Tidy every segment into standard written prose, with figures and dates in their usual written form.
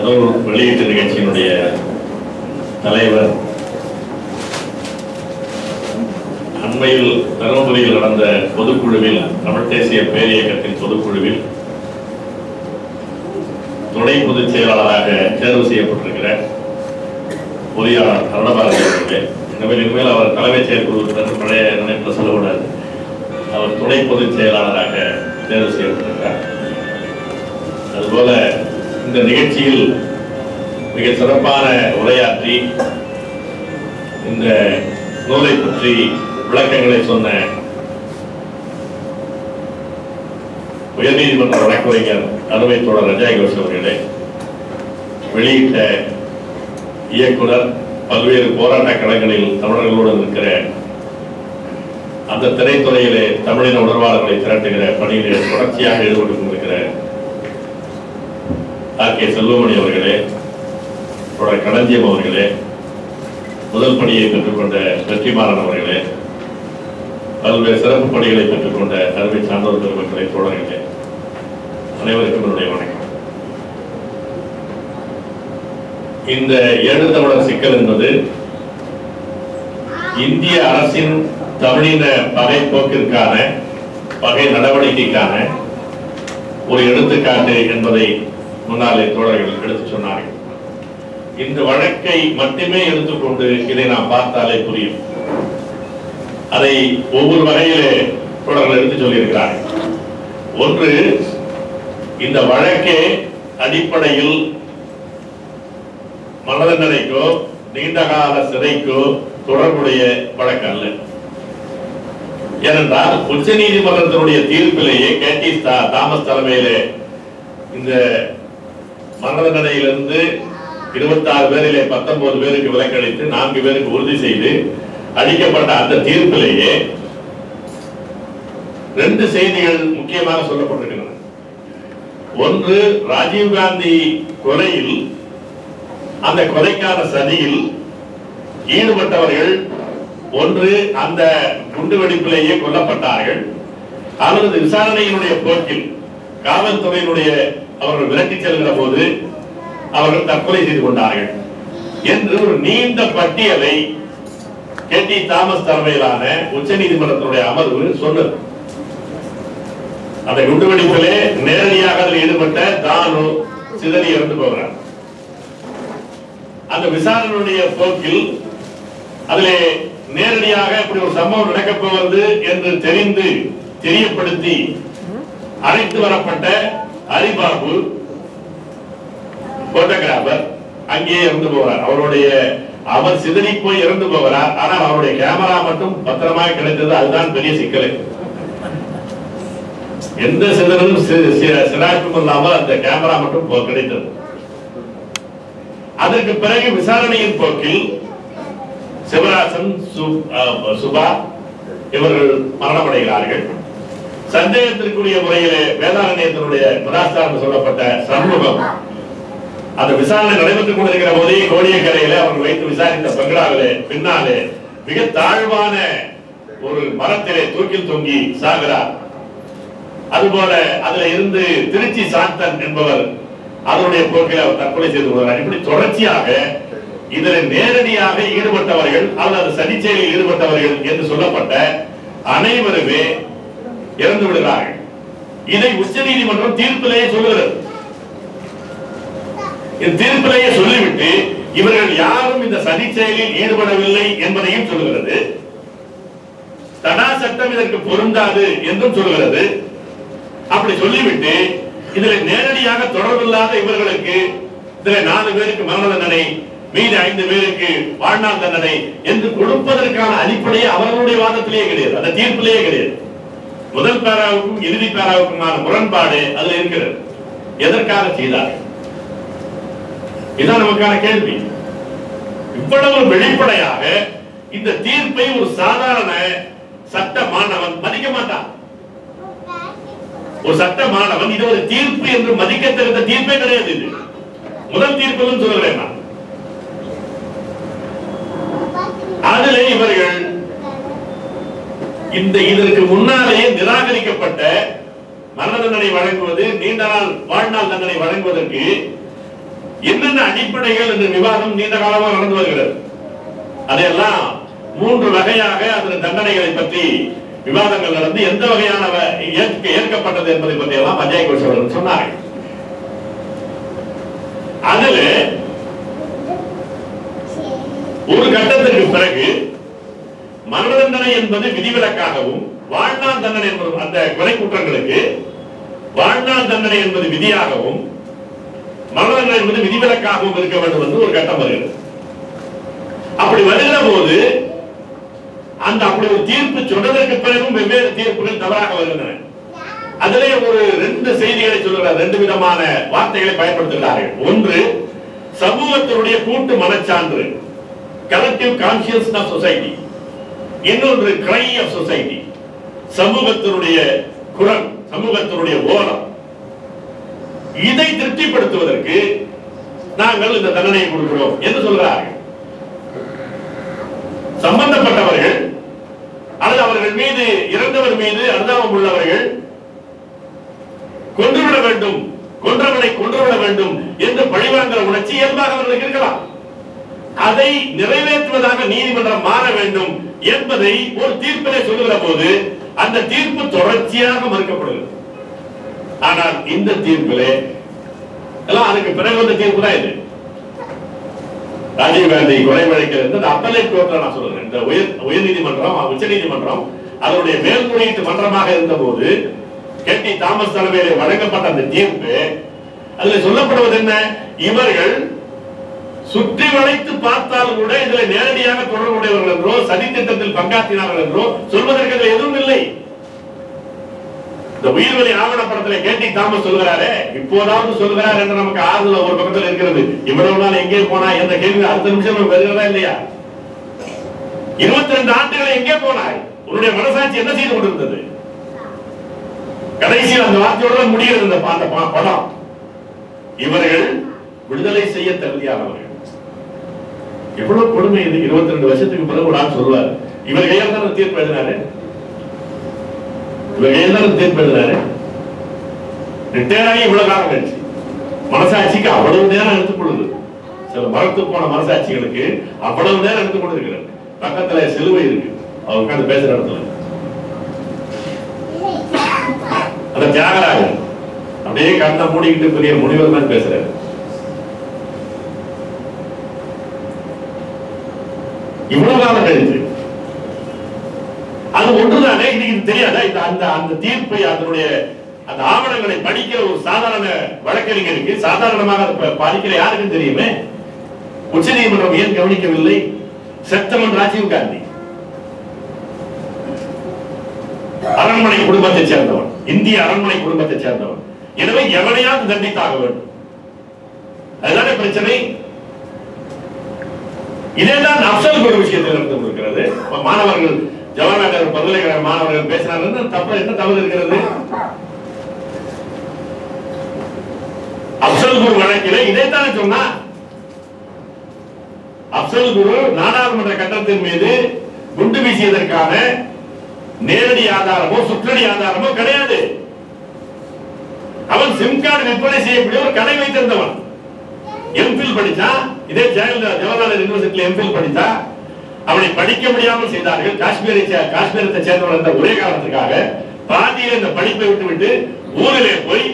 வெளியீட்டு நிகழ்ச்சியினுடைய தலைவர் அண்மையில் தருமபுரியில் நடந்த பொதுக்குழுவில், தமிழ் தேசிய பேரியக்கத்தின் பொதுக்குழுவில் துணை பொதுச் செயலாளராக தேர்வு செய்யப்பட்டிருக்கிற பொறியாளர் அருணபாரதி அவர்களே, இனிமேல் அவர் தலைமைச் செயற்குழு பழைய நினைப்பில் சொல்லக்கூடாது, அவர் துணை பொதுச் செயலாளராக தேர்வு செய்யப்பட்டிருக்கிறார். அதுபோல இந்த நிகழ்ச்சியில் மிக சிறப்பான உரையாற்றி இந்த நூலை பற்றி விளக்கங்களை சொன்ன உயர்நீதிமன்ற வழக்கறிஞர் அருமை தோழர் ரஜாய் கோஷ் அவர்களே, வெளியிட்ட இயக்குனர், பல்வேறு போராட்ட களங்களில் தமிழர்களோடு இருக்கிற அந்த திரைத்துறையிலே தமிழின உணர்வாளர்களை திரட்டுகிற பணியிலே தொடர்ச்சியாக ஈடுபட்டு கொண்டிருக்கிற ஆர்.கே. செல்வமணி அவர்களே, தொடர் களஞ்சியம் அவர்களே, முதல் பணியை பெற்றுக்கொண்ட வெற்றிமாறன் அவர்களே, பல்வேறு சிறப்பு பணிகளை பெற்றுக்கொண்ட அருமை சான்றோர் பெருமக்களை, தோழர்களே, அனைவருக்கும் என்னுடைய வணக்கம். இந்த ஏழு தமிழர் சிக்கல் என்பது இந்திய அரசின் தமிழின பகை போக்கிற்கான, பகை நடவடிக்கைக்கான ஒரு எடுத்துக்காட்டு என்பதை முன்னாலே தோழர்கள் எடுத்து சொன்னார்கள். இந்த வழக்கை மட்டுமே எடுத்துக்கொண்டு இதை நாம் பார்த்தாலே புரியும். அதை ஒவ்வொரு வகையிலே தோழர்கள் எடுத்து சொல்லியிருக்கிறார்கள். ஒன்று, இந்த வழக்கே அடிப்படையில் மரண தண்டனைக்கோ நீண்டகால சிறைக்கோ தொடர்புடைய வழக்கு அல்ல. ஏனென்றால் உச்ச நீதிமன்றத்தினுடைய தீர்ப்பிலேயே கே.டி. தாமஸ் தலைமையிலே இந்த மரண தண்டனையிலிருந்து 26 பேரிலே 19 பேருக்கு விலக்களித்து 4 பேருக்கு உறுதி செய்து அளிக்கப்பட்ட அந்த தீர்ப்பிலேயே 2 செய்திகள் முக்கியமாக சொல்லப்பட்டிருக்கின்றன. ஒன்று, ராஜீவ்காந்தி கொலையில், அந்த கொலைக்கான சதியில் ஈடுபட்டவர்கள் ஒன்று அந்த குண்டுவெடிப்பிலேயே கொல்லப்பட்டார்கள், அல்லது விசாரணையினுடைய போக்கில் காவல்துறையினுடைய அவர்கள் விரட்டி செல்கிற போது அவர்கள் தற்கொலை செய்து கொண்டார்கள் என்று ஒரு நீண்ட பட்டியலை கே.டி. தாமஸ் தலைமையிலான உச்ச நீதிமன்றத்தினுடைய அமர்வு சொன்னது. அந்த குண்டுவெடிப்பிலே நேரடியாக அதில் ஈடுபட்ட தானு சிதறி இறந்து போகிறார். அந்த விசாரணையுடைய போக்கில் அதிலே நேரடியாக இப்படி ஒரு சம்பவம் நடக்கப் போவது என்று தெரியப்படுத்தி அழைத்து வரப்பட்ட ஹரிபாபு போட்டோகிராபர் அங்கே இறந்து போகிறார். அவர் சிதறி போய் இறந்து போகிறார். ஆனால் அவருடைய கேமரா மட்டும் பத்திரமாக கிடைத்தது. அதுதான் பெரிய சிக்கல். எந்த சிதறலும் சிராய்ப்பும் இல்லாமல் அந்த கேமரா மட்டும் கிடைத்தது. அதற்கு பிறகு விசாரணையின் போக்கில் சிவராசன், சுபா இவர்கள் மரணமடைகிறார்கள். சந்தேகத்திற்குரிய முறையிலே வேதாரண்யத்தினுடைய பிரதாஸ்தாரம் சொல்லப்பட்ட சண்முகம் அந்த விசாரணை நடைபெற்றுக் கொண்டிருக்கிற போதே கோடியக்கரையிலே அவர்கள் வைத்து விசாரித்த பங்களாவிலே பின்னாலே மிக தாழ்வான ஒரு மரத்திலே தூக்கில் தொங்கி சாகிறார். அதுபோல அதுல இருந்து திருச்சி சாந்தன் என்பவர் அதனுடைய போக்கில் அவர் தற்கொலை செய்து கொள்கிறார். இப்படி தொடர்ச்சியாக இதில் நேரடியாக ஈடுபட்டவர்கள் அல்லது சதி செயலில் ஈடுபட்டவர்கள் என்று சொல்லப்பட்ட அனைவருமே இறந்து விடுகிறார்கள். இதை உச்ச நீதிமன்றம் தீர்ப்பிலேயே சொல்லுகிறது. இந்த தீர்ப்பிலேயே சொல்லிவிட்டு இவர்கள் யாரும் இந்த சதி செயலில் ஈடுபடவில்லை என்பதையும் சொல்லுகிறது. தடா சட்டம் இதற்கு பொருந்தாது என்றும் சொல்லுகிறது. அப்படி சொல்லிவிட்டு இதில் நேரடியாக தொடர்பில்லாத இவர்களுக்கு இதில் 4 பேருக்கு மரண தண்டனை, மீது 5 பேருக்கு வாழ்நாள் தண்டனை என்று கொடுப்பதற்கான அடிப்படையே அவர்களுடைய வாதத்திலேயே கிடையாது, அந்த தீர்ப்பிலேயே கிடையாது. முதல் பேராவுக்கும் இறுதி பேராவுக்குமான முரண்பாடு அதுல இருக்கிறது. எதற்காக செய்தார்? இதுதான் நமக்கான கேள்வி. இவ்வளவு வெளிப்படையாக இந்த தீர்ப்பை ஒரு சாதாரண சட்ட மாணவன் மதிக்க மாட்டான். ஒரு சட்ட மாணவன் இது ஒரு தீர்ப்பு என்று மதிக்க தெரிந்த தீர்ப்பே கிடையாது. இது முதல் தீர்ப்பு சொல்லுகிறேன் நான். அதிலே இவர்கள் இதற்கு முன்னாலே நிராகரிக்கப்பட்ட மரண தண்டனை வழங்குவது, நீண்ட நாள் வாழ்நாள் தண்டனை வழங்குவதற்கு என்னென்ன அடிப்படைகள் என்ற விவாதம் நீண்ட காலமாக நடந்து வருகிறது. அதையெல்லாம் 3 வகையாக அதன் தண்டனைகளை பற்றி விவாதங்கள் நடந்து எந்த வகையான ஏற்கப்பட்டது என்பதை பற்றி எல்லாம் அஜய் கோஷ் அவர்கள் சொன்னார்கள். அதில் ஒரு கட்டத்திற்கு பிறகு மரண தண்டனை என்பது விதிவிலக்காகவும் வாழ்நாள் தண்டனை என்பது அந்த கொலை குற்றங்களுக்கு வாழ்நாள் தண்டனை என்பது விதியாகவும் மரண தண்டனை என்பது விதிவிலக்காகவும் இருக்க வேண்டும் என்று ஒரு கட்டம் வருகிறது. அப்படி வருகிற போது அந்த அப்படி ஒரு தீர்ப்பு சொன்னதற்கு பிறகும் வெவ்வேறு தீர்ப்புகள் தவறாக வருகின்றன. அதிலே ஒரு 2 செய்திகளை சொல்கிறார், 2 விதமான வார்த்தைகளை பயன்படுத்துகிறார்கள். ஒன்று சமூகத்தினுடைய கூட்டு மனச்சான்று, கலெக்டிவ் கான்சியஸ்னஸ் ஆஃப் சொசைட்டி. இன்னொன்று கிரை ஆஃப் சொசைட்டி, சமூகத்தினுடைய குரல், சமூகத்தினுடைய ஓலம். இதை திருப்திப்படுத்துவதற்கு நாங்கள் இந்த தண்டனையை கொடுக்கிறோம் என்று சொல்கிறார்கள். சம்பந்தப்பட்டவர்கள் அல்லது அவர்கள் மீது இறந்தவர் மீது அனுதாபம் உள்ளவர்கள் கொன்றுவிட வேண்டும், கொன்றவனை கொன்றுவிட வேண்டும் என்று பழிவாங்கிற உணர்ச்சி இயல்பாக அவர்களுக்கு இருக்கலாம். அதை நிறைவேற்றுவதாக நீதிமன்றம் மாற வேண்டும் என்பதை ஒரு தீர்ப்பிலே சொல்லுகிற போது அந்த தீர்ப்பு தொடர்ச்சியாக மறுக்கப்படுகிறது. ஆனால் இந்த தீர்ப்பிலே எல்லாம் அதுக்கு பிறகு வந்த தீர்ப்பு தான் இது. ராஜீவ்காந்தி கொலை வழக்கில் அப்பலேட் கோர்ட்ல நான் சொல்றேன், இந்த உயர் நீதிமன்றம் உச்ச நீதிமன்றம் அதனுடைய மேல்முறையீட்டு மன்றமாக இருந்த போது கே.டி. தாமஸ் தலைமையில் வழங்கப்பட்ட அந்த தீர்ப்பு, அதில் சொல்லப்படுவது என்ன, இவர்கள் சுற்றி வளைத்து பார்த்தால் கூட இதில் நேரடியாக தொடர்புடையவர்கள் என்றோ சதி திட்டத்தில் பங்காற்றினார்கள் என்றோ சொல்வதற்கு எதுவும் இல்லை. இந்த உயிர்வலி ஆவணப்படத்தில் கே.டி. தாமஸ் சொல்கிறாரே, இப்போதாவது சொல்கிறார் என்று நமக்கு ஆறுதல் ஒரு பக்கத்தில் இருக்கிறது. இவ்வளவு நாள் எங்கே போனா என்ற கேள்வி அடுத்த நிமிஷம் வருகிறதா இல்லையா? 22 ஆண்டுகள் எங்கே போனாய்? உன்னுடைய மனசாட்சி என்ன செய்து கொண்டிருந்தது? கடைசியில் அந்த வார்த்தையோட முடிகிறது அந்த படம். இவர்கள் விடுதலை செய்ய தகுதியானவர்கள். எவ்வளவு கொடுமை இது! 22 வருஷத்துக்கு பிறகு ஒரு ஆள் சொல்வார், இவர் கையால் தான் தீர்ப்பு எழுதினாரு, இவர் கையால் தான் தீர்ப்பு எழுதினாரு. ரிட்டையர் ஆகி இவ்வளவு காலம் கழிச்சு மனசாட்சிக்கு அவ்வளவு நேரம் எடுத்துக்கொள்ளுது. சில மரத்து போன மனசாட்சிகளுக்கு அவ்வளவு நேரம் எடுத்துக்கொண்டு இருக்கிறது. பக்கத்துல சிலுவை இருக்கு, அவர் உட்கார்ந்து பேசுற இடத்துல அந்த தியாகராஜன் அப்படியே கண்ணை மூடிக்கிட்டு பெரிய முனிவர் மாதிரி பேசுறாரு. இவ்வளவு காலம் கழிச்சு அது ஒன்றுதானே இன்னைக்கு தெரியாதா? இந்த அந்த தீர்ப்பை அதனுடைய அந்த ஆவணங்களை படிக்கிற ஒரு சாதாரண வழக்கறிஞருக்கு சாதாரணமாக படிக்கிற யாருக்கும் தெரியுமே. உச்ச நீதிமன்றம் ஏன் கவனிக்கவில்லை? செத்தவன் ராஜீவ்காந்தி அரண்மனை குடும்பத்தை சேர்ந்தவன், இந்திய அரண்மனை குடும்பத்தை சேர்ந்தவன். எனவே எவனையாவது தண்டித்தாக வேண்டும், அதுதானே பிரச்சனை. இதேதான் அப்சல் ஒரு விஷயத்தில் நடந்து கொண்டிருக்கிறது. மாணவர்கள் ஜவஹர்லால் பல்கலைக்கழக மாணவர்கள் பேசினார்கள், தப்பு என்ன தவறு இருக்கிறது? அப்சல் குரு வழக்கிலே இதைத்தானே சொன்னா. அப்சல் குரு நாடாளுமன்ற கட்டடத்தின் மீது குண்டு வீசியதற்கான நேரடி ஆதாரமோ சுற்றடி ஆதாரமோ கிடையாது. அவன் சிம் கார்டு விற்பனை செய்யக்கூடிய ஒரு கடை வைத்திருந்தவன். எம்பில் படிச்சா, இதே ஜவஹர்லால் யூனிவர்சிட்டியில் எம்பில் படித்தா, அவனை படிக்க முடியாமல் செய்தார்கள். காஷ்மீரத்தை சேர்ந்தவன் என்ற ஒரே காரணத்துக்காக பாதியில் இந்த படிப்பை விட்டுவிட்டு ஊரிலே போய்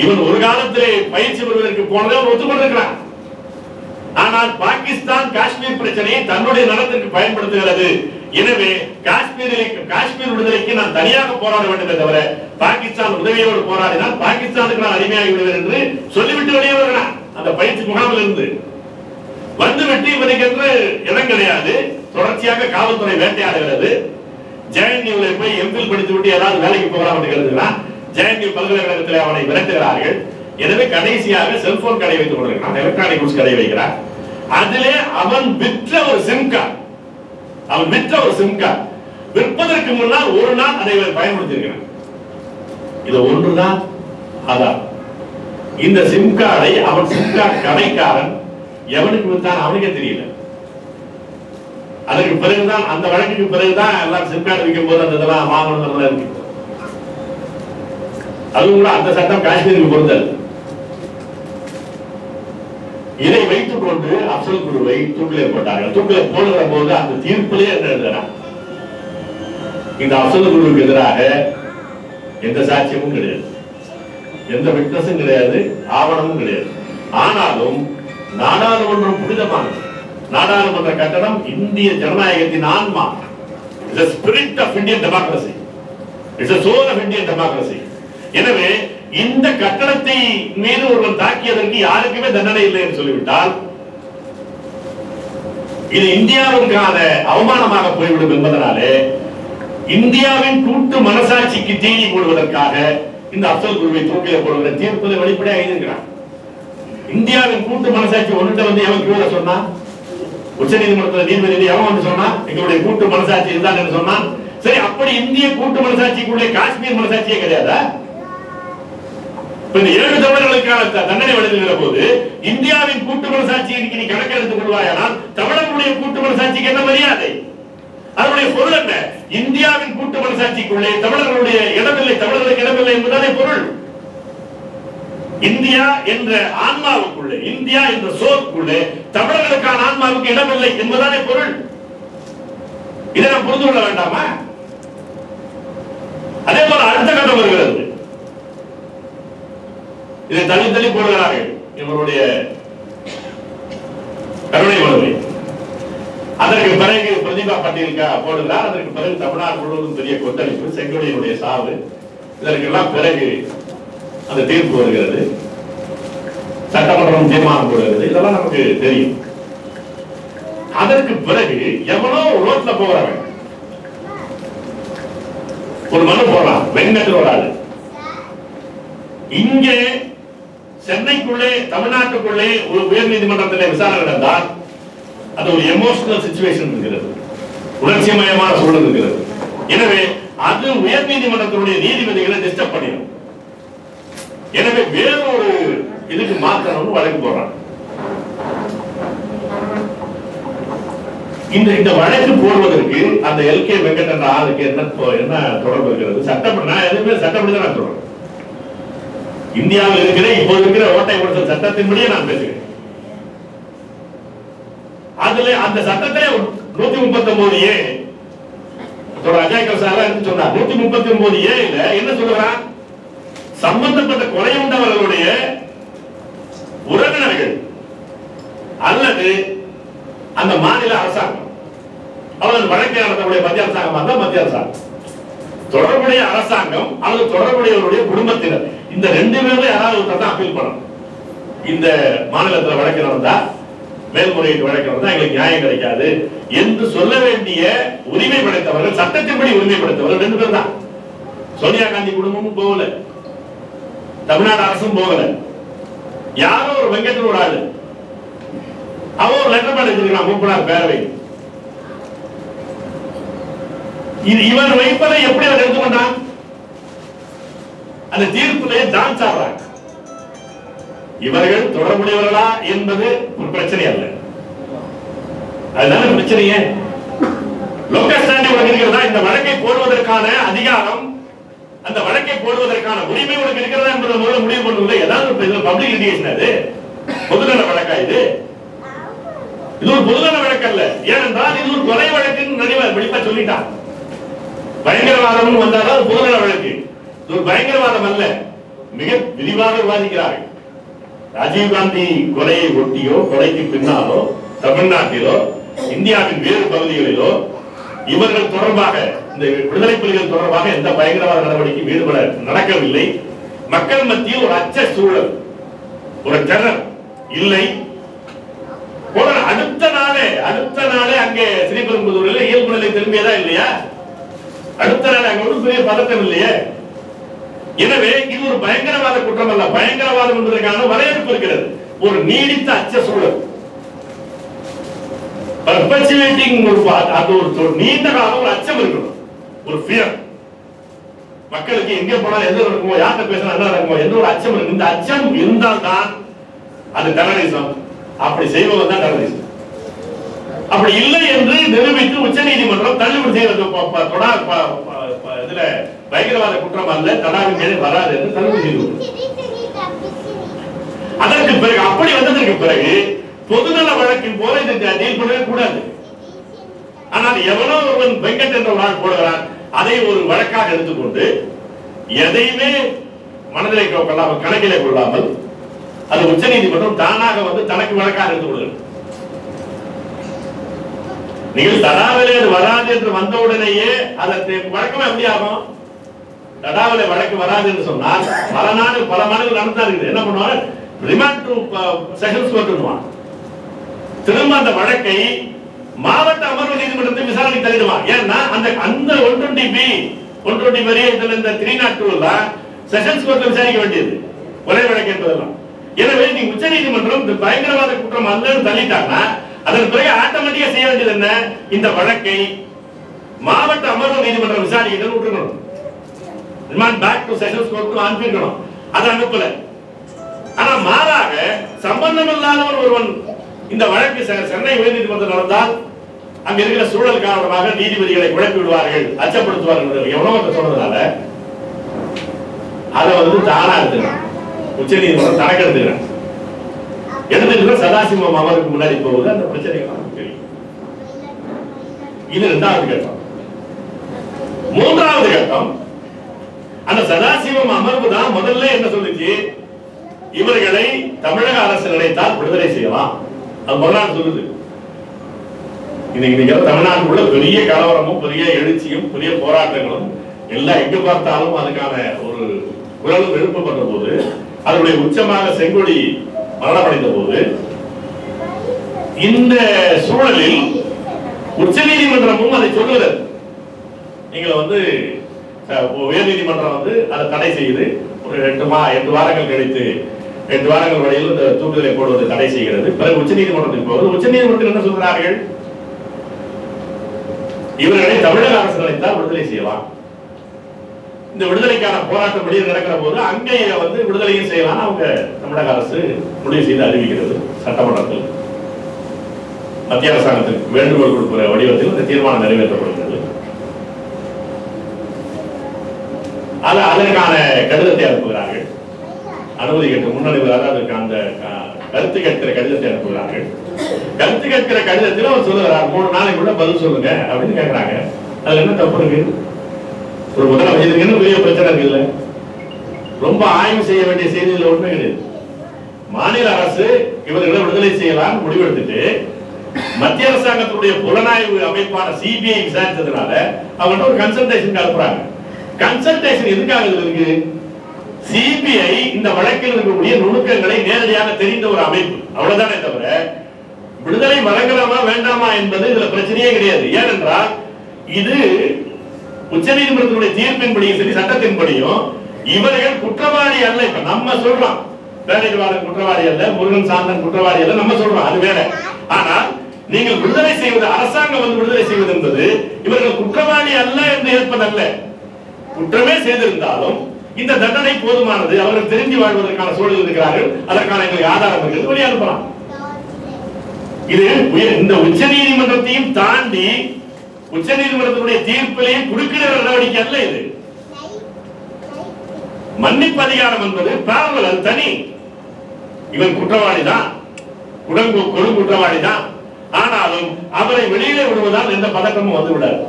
இவன் ஒரு காலத்திலே பயிற்சி பெறுவதற்கு போனதை அவன் ஒத்துக்கொண்டிருக்கிறான். ஆனால் பாகிஸ்தான் காஷ்மீர் பிரச்சனையை தன்னுடைய நலத்திற்கு பயன்படுத்துகிறது. எனவே காஷ்மீர் விடுதலைக்கு நான் தனியாக போராட வேண்டும் தவிர பாகிஸ்தான் உதவியோடு போராடினால் பாகிஸ்தானுக்கு நான் அடிமையாகி விடுவேன் என்று சொல்லிவிட்டு வெளியே வருகிறான். அந்த பயிற்சி முகாமில் இருந்து வந்துவிட்டு இவனுக்கு என்று இடம் கிடையாது. தொடர்ச்சியாக காவல்துறை வேட்டையாடுகிறது. ஜேஎன்யூல போய் எம்பில் படித்து விட்டு ஏதாவது வேலைக்கு போகலாம் என்று கருதுகிறான். ஜேஎன்யூ பல்கலைக்கழகத்தில் அவனை விரட்டுகிறார்கள். எனவே கடைசியாக செல்போன் கடை வைத்துக் கொண்டிருக்கிறான், எலக்ட்ரானிக் குட்ஸ் கடை வைக்கிறான். அதிலே அவன் விற்ற ஒரு சிம் கார்டு, விற்பதற்கு முன்னால் ஒரு நாள் அதை பயன்படுத்தி இருக்கிறான். இது ஒன்றுதான் ஆதாரம். இந்த சிம் கார்டை அவன் சிம் கார்டு கடைக்காரன் எவனுக்கு விற்றான் அவனுக்கே தெரியல. அதற்கு பிறகுதான், அந்த வழக்குக்கு பிறகுதான் எல்லாம் சிம் கார்டு விற்கும் போது அந்த இதெல்லாம் வாங்கணும் இருக்கு. அதுவும் கூட அந்த சட்டம் காஷ்மீருக்கு பொருந்தல். இதை வைத்துக் கொண்டு அப்சல் குருவை தூக்கிலே போட்டார்கள். தூக்கிலே போடுகிற போது அந்த தீர்ப்பிலே என்ன எழுதுறாங்க, இந்த அப்சல் குருவுக்கு எதிராக எந்த சாட்சியமும் கிடையாது, எந்த விட்னஸும் கிடையாது, ஆவணமும் கிடையாது. ஆனாலும் நாடாளுமன்றம் புனிதமானது. நாடாளுமன்ற கட்டணம் இந்திய ஜனநாயகத்தின் ஆன்மா. It's a spirit of Indian democracy. It's a soul of Indian democracy. எனவே இந்த கட்டணத்தை மீது ஒருவன் தாக்கியதற்கு யாருக்குமே தண்டனை இல்லை என்று சொல்லிவிட்டால் இது இந்தியாவுக்கான அவமானமாக போய்விடும் என்பதனாலே இந்தியாவின் கூட்டு மனசாட்சிக்கு தீனி போடுவதற்காக இந்த அப்சல் குருவை தூக்கிலே போடுகிற தீர்ப்பதை வெளிப்படையாக எழுதியிருக்கிறார். இந்தியாவின் கூட்டு மனசாட்சி ஒன்றுட்ட வந்து எவன் கீழே சொன்னா, உச்ச நீதிமன்றத்தில் நீதிபதி எவன் வந்து சொன்னா எங்களுடைய கூட்டு மனசாட்சி இதுதான் என்று சொன்னான். சரி, அப்படி இந்திய கூட்டு மனசாட்சிக்குள்ளே காஷ்மீர் மனசாட்சியே கிடையாதா? இந்த 7 தமிழர்களுக்கான தண்டனை வழங்குகிற போது இந்தியாவின் கூட்டு மனசாட்சியை நீ கணக்கெடுத்துக் கொள்வாயானால் தமிழர்களுடைய கூட்டு மனசாட்சிக்கு என்ன மரியாதை? அதனுடைய பொருள் என்ன? இந்தியாவின் கூட்டு மனசாட்சிக்குள்ளே தமிழர்களுடைய இடமில்லை, தமிழர்களுக்கு இடமில்லை என்பதானே பொருள். இந்தியா என்ற ஆன்மாவுக்குள்ளே, இந்தியா என்ற சோருக்குள்ளே தமிழர்களுக்கான ஆன்மாவுக்கு இடமில்லை என்பதானே பொருள். இதை நாம் புரிந்து கொள்ள வேண்டாமா? அதே போல அடுத்த கட்டம் வருகிறது. இதை தள்ளி தள்ளி போடுகிறார்கள் இவருடைய கருணை மனுவை. அதற்கு பிறகு பிரதிபா பட்டியலுக்கு போடுகிறார். அதற்கு பிறகு தமிழ்நாடு முழுவதும் பெரிய கொந்தளிப்பு, செங்கோட்டையினுடைய சாவு, இதற்கெல்லாம் பிறகு அந்த தீர்ப்பு வருகிறது, சட்டமன்றம் தீர்மானம் போடுகிறது. இதெல்லாம் நமக்கு தெரியும். அதற்கு பிறகு எவனோ ரோட்ல போறவன் ஒரு மனு போறான், வெங்கட் ஒரு ஆளு. இங்கே சென்னைக்குள்ளே, தமிழ்நாட்டுக்குள்ளே ஒரு உயர் நீதிமன்றத்தில் விசாரணை நடந்தால் அது ஒரு எமோஷனல் சிச்சுவேஷன் இருக்கிறது, உணர்ச்சிமயமான சூழல் இருக்கிறது. எனவே அது உயர் நீதிமன்றத்தினுடைய நீதிபதிகளை டிஸ்டர்ப் பண்ணிடும். எனவே வேறொரு இதுக்கு மாற்றணும்னு வழக்கு போடுறான். இந்த வழக்கு போடுவதற்கு அந்த எல்கே வெங்கட் என்ற ஆளுக்கு என்ன தொடர்பு இருக்கிறது? சட்டப்படி நான் எதுவுமே சட்டப்படி தான் நான் சொல்றேன். இந்தியாவில் இருக்கிற இப்போது இருக்கிற ஓட்டை கொடுத்த சட்டத்தின்படியே நான் பேசுகிறேன். அதுல அந்த சட்டத்தை 139A அஜய் கல்சாலா எடுத்து சொன்னார். 139A என்ன சொல்றான்? சம்பந்தப்பட்ட கொலை உண்டவர்களுடைய உறவினர்கள் அல்லது அந்த மாநில அரசாங்கம், அவர்கள் வழக்கை நடத்தக்கூடிய மத்திய அரசாங்கம் அல்ல, மத்திய அரசாங்கம் தொடர்புடைய அரசாங்கம் அல்லது தொடர்புடையவருடைய குடும்பத்தினர், இந்த 2 பேரும் யாராவது ஒருத்தர் அப்பீல் பண்ணணும். இந்த மாநிலத்தில் வழக்கு நடந்தா, மேல்முறையீட்டு வழக்கு நடந்தா எங்களுக்கு நியாயம் கிடைக்காது என்று சொல்ல வேண்டிய உரிமை படைத்தவர்கள், சட்டத்தின்படி உரிமை படைத்தவர்கள் 2 பேர் தான். சோனியா காந்தி குடும்பமும் போகல, தமிழ்நாடு அரசும் போகல, யாரோ ஒரு வெங்கட் ஒரு ஆளு அவன் ஒரு லெட்டர் பேட் வச்சிருக்கான், மூப்பனார் பேரவை. இவன் வைப்பதை எப்படி அவர் எடுத்துக்கொண்டான்? அந்த தீர்ப்பிலே டான்ஸ் ஆடுறாங்க. இவர்கள் தொடர்புடையவர்களா என்பது ஒரு பிரச்சனை அல்ல, அதுதான் பிரச்சனையே. லோக்கல் ஸ்டாண்டிங் உனக்கு இருக்கிறதா? இந்த வழக்கை போடுவதற்கான அதிகாரம், அந்த வழக்கை போடுவதற்கான உரிமை உனக்கு இருக்கிறதா என்பதை முதல்ல முடிவு பண்ணுவது. ஏதாவது பப்ளிக் லிட்டிகேஷன், அது பொதுநல வழக்கா? இது ஒரு பொதுநல வழக்கு அல்ல. ஏனென்றால் இது ஒரு கொலை வழக்குன்னு வெளிப்பா சொல்லிட்டான். பயங்கரவாதம் வந்தாலும் பொதுநல வழக்கு, இது ஒரு பயங்கரவாதம் அல்ல. மிக விரிவாக விவாதிக்கிறார்கள். ராஜீவ்காந்தி கொலையை ஒட்டியோ கொலைக்கு பின்னாலோ தமிழ்நாட்டிலோ இந்தியாவின் வேறு பகுதிகளிலோ இவர்கள் தொடர்பாக, இந்த விடுதலை புலிகள் தொடர்பாக எந்த பயங்கரவாத நடவடிக்கை ஈடுபட நடக்கவில்லை. மக்கள் மத்தியில் ஒரு அச்ச சூழல், ஒரு டெரர் இல்லை. அடுத்த நாளே அங்கே ஸ்ரீபெரும்புதூரில் இயல்பு நிலை திரும்பியதா இல்லையா? அடுத்த நாள் அங்க ஒன்றும் பெரிய பதட்டம் இல்லையே. எனவே இது ஒரு பயங்கரவாத குற்றம் அல்ல. பயங்கரவாதம் என்பதற்கான வரையறுப்பு இருக்கிறது, ஒரு நீடித்த அச்ச சூழல், ஒரு நீண்ட காலம் ஒரு அச்சம் இருக்கணும், ஒரு ஃபியர். மக்களுக்கு எங்க போனாலும் எது நடக்குமோ, யார்கிட்ட பேசினா என்ன நடக்குமோ எந்த ஒரு அச்சம் இருக்கு. இந்த அச்சம் இருந்தால்தான் அது டெரரிசம். அப்படி செய்வது தான் டெரரிசம். அப்படி இல்லை என்று நிரூபித்து உச்ச நீதிமன்றம் தள்ளுபடி செய்வது இதுல பயங்கரவாத குற்றம் அல்ல, தடாவின் மேலே வராது என்று தள்ளுபடி செய்து. அதற்கு பிறகு அப்படி வந்ததற்கு பிறகு பொதுநல வழக்கின் போல இதை டீல் பண்ணவே கூடாது. ஆனால் எவனோ ஒருவன் வெங்கட் என்ற ஒரு ஆள் போடுகிறான், அதை ஒரு வழக்காக எடுத்துக்கொண்டு எதையுமே மனதிலே கொள்ளாமல் கணக்கிலே கொள்ளாமல் அது உச்ச நீதிமன்றம் தானாக வந்து தனக்கு வழக்காக எடுத்துக் கொள்கிறது. நீங்கள் தடாவிலே வராது என்று வந்தவுடனேயே அதற்கு வழக்கமா எப்படி ஆகும்? தடாவிலே வழக்கு வராது என்று சொன்னால் பல மாநிலங்கள் நடந்தா இருக்குது. என்ன பண்ணுவாங்க? Remand to sessions court. திரும்ப அந்த வழக்கை மாவட்ட அமர்வு நீதிமன்றத்தில் விசாரணை தள்ளிடுவான். ஏன்னா அந்த 120B 120 வரையே இந்த 302 செஷன்ஸ் கோர்ட்ல விசாரிக்க வேண்டியது ஒரே வழக்கு என்பதெல்லாம். எனவே நீங்க உச்ச நீதிமன்றம் இந்த பயங்கரவாத குற்றம் அல்லன்னு தள்ளிட்டாங்கன்னா அதன் பிறகு ஆட்டோமேட்டிக்கா செய்ய வேண்டியது என்ன? இந்த வழக்கை மாவட்ட அமர்வு நீதிமன்றம் விசாரிக்க விட்டுருக்கணும். Remand back to sessions court அனுப்பிஇருக்கணும். அதை அனுப்பல. ஆனா மாறாக சம்பந்தம் இல்லாதவர் ஒருவன் இந்த வழக்கு சென்னை உயர்நீதிமன்றம் நடந்தால் அங்க இருக்கிற சூழல் காரணமாக நீதிபதிகளை குழப்பி விடுவார்கள், அச்சப்படுத்துவார்கள் எவ்வளவு சொன்னதுனால அதை வந்து தானா எடுத்துக்கிறான். உச்ச நீதிமன்றம் தனக்கு எடுத்துக்கிறான். எடுத்துக்கிற சதாசிவம் அமர்வுக்கு முன்னாடி போகுது. அந்த பிரச்சனைகள் தெரியும். இது இரண்டாவது கட்டம். மூன்றாவது கட்டம், அந்த சதாசிவம் அமர்வு தான் முதல்ல என்ன சொல்லுச்சு? இவர்களை தமிழக அரசு நினைத்தால் விடுதலை செய்யலாம். அது முதலாவது சொல்லுது. இன்னைக்கு தமிழ்நாட்டுக்குள்ள பெரிய கலவரமும் பெரிய எழுச்சியும் பெரிய போராட்டங்களும் எல்லாம் எங்க பார்த்தாலும் அதுக்கான ஒரு குரலும் எழுப்பப்பட்ட போது, அதனுடைய உச்சமாக செங்கொடி மரணமடைந்த போது, இந்த சூழலில் உச்ச நீதிமன்றமும் அதை சொல்லுகிறது. நீங்கள் வந்து உயர் நீதிமன்றம் வந்து அதை தடை செய்து ஒரு 8 வாரங்கள் கழித்து 8 வாரங்கள் வரையில் இந்த தூக்குதலை போடுவதை தடை செய்கிறது. பிறகு உச்ச நீதிமன்றத்துக்கு போவது. உச்ச நீதிமன்றத்தில் என்ன சொல்கிறார்கள்? இவர்களை தமிழக அரசு நினைத்தால் விடுதலை செய்யலாம். இந்த விடுதலைக்கான போராட்டம் வெளியில் நடக்கிற போது அங்கே வந்து விடுதலையும் செய்யலாம். அவங்க தமிழக அரசு முடிவு செய்து அறிவிக்கிறது. சட்டமன்றத்தில் மத்திய அரசாங்கத்துக்கு வேண்டுகோள் கொடுக்கிற வடிவத்தில் இந்த தீர்மானம் நிறைவேற்றப்படுகிறது. அதற்கான கடிதத்தை அனுப்புகிறார்கள். அனுமதி கேட்டு முன்னணிவராக அதற்கு அந்த கருத்து கேட்கிற கடிதத்தை அனுப்புகிறார்கள். கருத்து கேட்கிற கடிதத்தில் அவர் சொல்லுகிறார், 3 நாளைக்குள்ள பதில் சொல்லுங்க அப்படின்னு கேட்கிறாங்க. அதுல என்ன தப்பு இருக்கு? ஒரு முதலமைச்சருக்கு பெரிய பிரச்சனை இருக்குல்ல. ரொம்ப ஆய்வு செய்ய வேண்டிய செய்தியில் ஒண்ணுமே கிடையாது. மாநில அரசு இவர்களை விடுதலை செய்யலாம் முடிவெடுத்துட்டு மத்திய அரசாங்கத்துடைய புலனாய்வு அமைப்பான சிபிஐ விசாரிச்சதுனால அவங்க ஒரு கன்சல்டேஷன் அனுப்புறாங்க. கன்சல்டேஷன் எதுக்காக இருக்கு? சிபிஐ இந்த வழக்கில் இருக்கக்கூடிய நுணுக்கங்களை நேரடியாக தெரிந்த ஒரு அமைப்பு, அவ்வளவுதானே தவிர விடுதலை வழங்கலாமா வேண்டாமா என்பது இதுல பிரச்சனையே கிடையாது. ஏனென்றால் இது உச்ச நீதிமன்றத்தினுடைய தீர்ப்பின்படியும் சரி சட்டத்தின்படியும் இவர்கள் குற்றவாளி அல்ல. இப்ப நம்ம சொல்றோம் பேரறிவாளன் குற்றவாளி அல்ல, முருகன் சாந்தன் குற்றவாளி அல்ல நம்ம சொல்றோம், அது வேற. ஆனால் நீங்கள் விடுதலை செய்வது, அரசாங்கம் வந்து விடுதலை செய்வது என்பது இவர்கள் குற்றவாளி அல்ல என்று ஏற்பதல்ல. குற்றமே செய்திருந்தாலும் இந்த தண்டனை போதுமானது, அவர்கள் தெரிஞ்சு வாழ்வதற்கான சூழல் இருக்கிறார்கள், அதற்கான எங்களுக்கு ஆதாரம் இருக்கிறது, வெளியே அனுப்பலாம். இது இந்த உச்ச நீதிமன்றத்தையும் தாண்டி உச்ச நீதிமன்றத்தினுடைய தீர்ப்பிலேயே குறுக்கிட நடவடிக்கை அல்ல. இது மன்னிப்பு அதிகாரம் என்பது பாவல், அது தனி. இவன் குற்றவாளி தான், கொடு குற்றவாளி தான். ஆனாலும் அவரை வெளியிலே விடுவதால் எந்த பதட்டமும் வந்து விடாது.